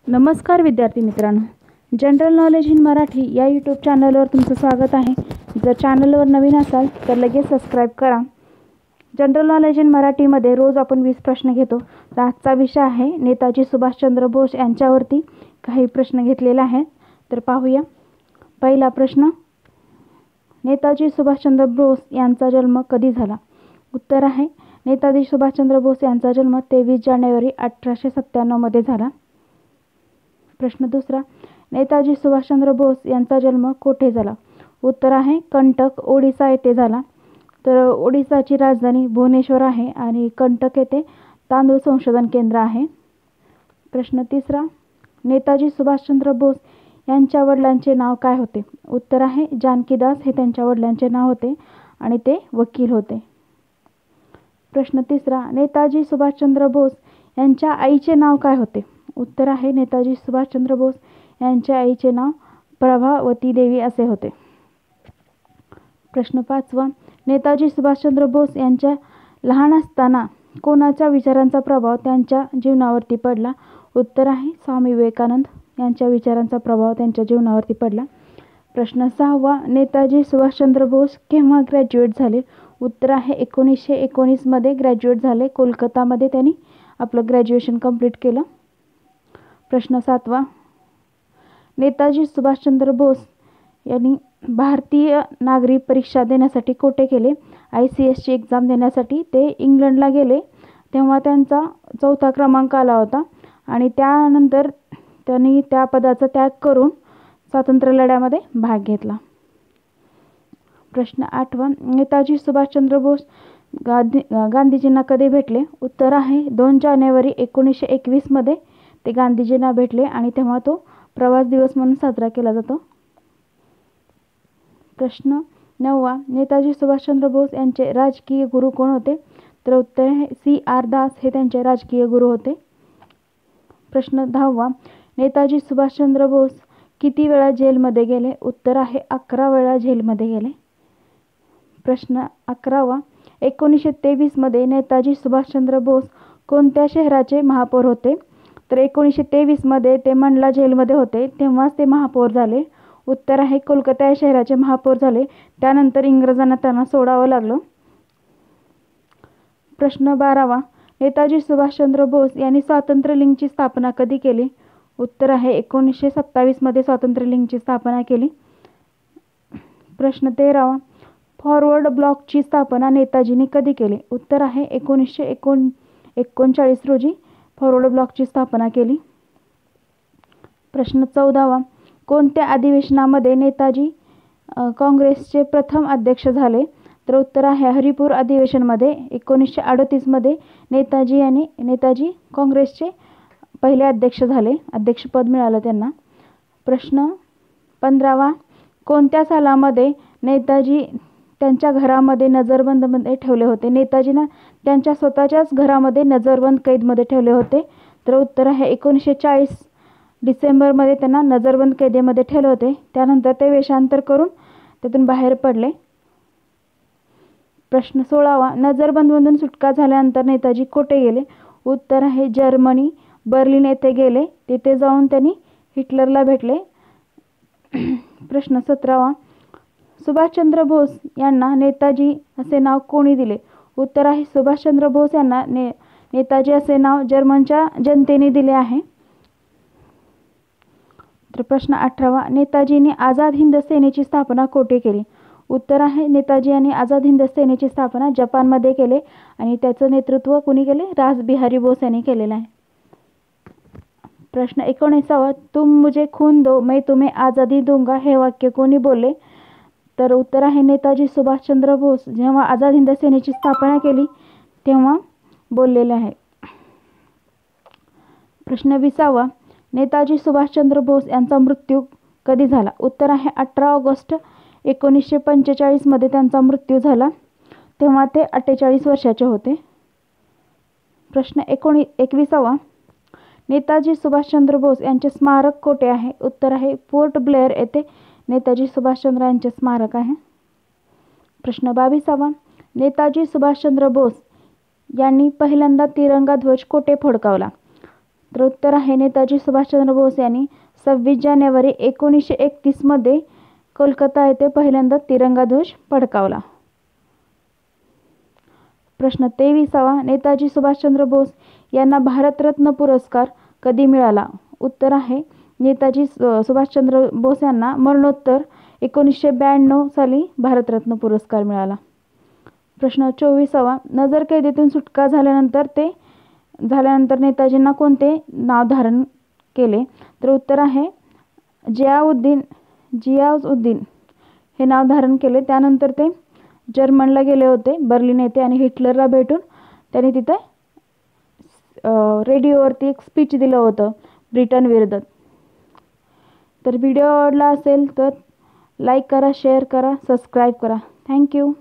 नमस्कार विद्यार्थी मित्रांनो, जनरल नॉलेज इन मराठी या यूट्यूब चॅनलवर तुमचं स्वागत आहे. जर चॅनलवर नवीन असाल तर लगेच सबस्क्राईब करा. जनरल नॉलेज इन मराठीमध्ये रोज आपण 20 प्रश्न घेतो. तर आजचा विषय आहे नेताजी सुभाषचंद्र बोस यांच्यावरती काही प्रश्न घेतलेले आहेत. तर पाहूया. पहिला प्रश्न, नेताजी सुभाषचंद्र बोस यांचा जन्म कधी झाला? उत्तर आहे नेताजी सुभाषचंद्र बोस यांचा जन्म 23 जानेवारी 1897 मध्ये झाला. प्रश्न दुसरा, नेताजी सुभाषचंद्र बोस यांचा जन्म कोठे झाला? उत्तर आहे कंटक, ओडिसा येथे झाला. तर ओडिसाची राजधानी भुवनेश्वर आहे आणि कंटक येथे तांदूळ संशोधन केंद्र आहे. प्रश्न तिसरा, नेताजी सुभाषचंद्र बोस यांच्या वडिलांचे नाव काय होते? उत्तर आहे जानकीदास हे त्यांच्या वडिलांचे नाव होते आणि ते वकील होते. प्रश्न तिसरा, नेताजी सुभाषचंद्र बोस यांच्या आईचे नाव काय होते? उत्तर आहे नेताजी सुभाषचंद्र बोस यांच्या आईचे नाव प्रभावती देवी असे होते. प्रश्न पाचवा, नेताजी सुभाषचंद्र बोस यांच्या लहान असताना कोणाच्या विचारांचा प्रभाव त्यांच्या जीवनावरती पडला? उत्तर आहे स्वामी विवेकानंद यांच्या विचारांचा प्रभाव त्यांच्या जीवनावरती पडला. प्रश्न सहावा, नेताजी सुभाषचंद्र बोस केव्हा ग्रॅज्युएट झाले? उत्तर आहे 1919 मध्ये ग्रॅज्युएट झाले. कोलकातामध्ये त्यांनी आपलं ग्रॅज्युएशन कंप्लीट केलं. प्रश्न सातवा, नेताजी सुभाषचंद्र बोस यांनी भारतीय नागरी परीक्षा देण्यासाठी कोठे गेले? ICSची एक्झाम देण्यासाठी ते इंग्लंडला गेले. तेव्हा त्यांचा 4था क्रमांक आला होता आणि त्यानंतर त्यांनी त्या पदाचा त्याग करून स्वातंत्र्य लढ्यामध्ये भाग घेतला. प्रश्न आठवा, नेताजी सुभाषचंद्र बोस गांधीजींना कधी भेटले? उत्तर आहे 2 जानेवारी 1921 मध्ये ते गांधीजींना भेटले आणि तेव्हा तो प्रवास दिवस म्हणून साजरा केला जातो. प्रश्न नववा, नेताजी सुभाषचंद्र बोस यांचे राजकीय गुरु कोण होते? तर उत्तर आहे CR दास हे त्यांचे राजकीय गुरु होते. प्रश्न 10वा, नेताजी सुभाषचंद्र बोस किती वेळा जेलमध्ये गेले? उत्तर आहे 11 वेळा जेलमध्ये गेले. प्रश्न 11वा, 1923 मध्ये नेताजी सुभाषचंद्र बोस कोणत्या शहराचे महापौर होते? तर 1923 मध्ये ते मंडला जेलमध्ये होते, तेव्हाच ते महापौर झाले. उत्तर आहे कोलकाता या शहराचे महापौर झाले. त्यानंतर इंग्रजांना त्यांना सोडावं लागलं. प्रश्न 12वा, नेताजी सुभाषचंद्र बोस यांनी स्वातंत्र्य लीगची स्थापना कधी केली? उत्तर आहे 1927 मध्ये स्वातंत्र्य लीगची स्थापना केली. प्रश्न 13वा, फॉरवर्ड ब्लॉकची स्थापना नेताजींनी कधी केली? उत्तर आहे 1939 रोजी फॉरवर्ड ब्लॉकची स्थापना केली. प्रश्न 14वा, कोणत्या अधिवेशनामध्ये नेताजी काँग्रेसचे प्रथम अध्यक्ष झाले? तर उत्तर आहे हरिपूर अधिवेशनमध्ये 1938 मध्ये नेताजी काँग्रेसचे पहिले अध्यक्ष झाले. अध्यक्षपद मिळालं त्यांना. प्रश्न 15वा, कोणत्या सालामध्ये नेताजी त्यांच्या घरामध्ये नजरबंदमध्ये ठेवले होते? नेताजींना त्यांच्या स्वतःच्याच घरामध्ये नजरबंद कैदमध्ये ठेवले होते. तर उत्तर आहे 1940 डिसेंबरमध्ये त्यांना नजरबंद कैदेमध्ये ठेवले होते. त्यानंतर ते वेषांतर करून त्यातून बाहेर पडले. प्रश्न 16वा, नजरबंदमधून सुटका झाल्यानंतर नेताजी कुठे गेले? उत्तर आहे जर्मनी, बर्लिन येथे गेले. तिथे जाऊन त्यांनी हिटलरला भेटले. प्रश्न 17वा, सुभाषचंद्र बोस यांना नेताजी असे नाव कोणी दिले? उत्तर आहे सुभाषचंद्र बोस यांना नेताजी असे नाव जर्मनच्या जनतेने दिले आहे. तर प्रश्न 18वा, नेताजींनी आझाद हिंद सेनेची स्थापना कोठे केली? उत्तर आहे नेताजी यांनी आझाद हिंद सेनेची स्थापना जपानमध्ये केले आणि त्याचं नेतृत्व कोणी केले? रासबिहारी बोस यांनी केलेलं आहे. प्रश्न 19वा, तुम मुझे खून दो मैं तुम्हें आझादी दूंगा हे वाक्य कोणी बोलले? तर उत्तर आहे नेताजी सुभाषचंद्र बोस जेव्हा आझाद हिंद सेनेची स्थापना केली तेव्हा बोललेले आहे. प्रश्न 20वा, नेताजी सुभाषचंद्र बोस यांचा मृत्यू कधी झाला? उत्तर आहे 18 ऑगस्ट 1945 मध्ये त्यांचा मृत्यू झाला. तेव्हा ते 48 वर्षाचे होते. प्रश्न 21वा, नेताजी सुभाषचंद्र बोस यांचे स्मारक कोठे आहे? उत्तर आहे पोर्ट ब्लेअर येथे नेताजी सुभाषचंद्र यांचे स्मारक आहे. प्रश्न 22वा, नेताजी सुभाषचंद्र बोस यांनी पहिल्यांदा तिरंगा ध्वज कोठे फडकावला? तर उत्तर आहे नेताजी सुभाषचंद्र बोस यांनी 26 जानेवारी 1931 मध्ये कोलकाता येथे पहिल्यांदा तिरंगा ध्वज फडकावला. प्रश्न 23वा, नेताजी सुभाषचंद्र बोस यांना भारतरत्न पुरस्कार कधी मिळाला? उत्तर आहे नेताजी सुभाषचंद्र बोस यांना मरणोत्तर 1992 साली भारतरत्न पुरस्कार मिळाला. प्रश्न 24वा, नजरकैदेतून सुटका झाल्यानंतर नेताजींना कोणते नाव धारण केले? तर उत्तर आहे जियाउद्दीन हे नाव धारण केले. त्यानंतर ते जर्मनला गेले होते, बर्लिन येथे, आणि हिटलरला भेटून त्यांनी तिथे रेडिओवरती एक स्पीच दिलं होतं ब्रिटन विरुद्ध. तर व्हिडिओ आवडला असेल तर लाईक करा, शेअर करा, सबस्क्राईब करा. थँक्यू.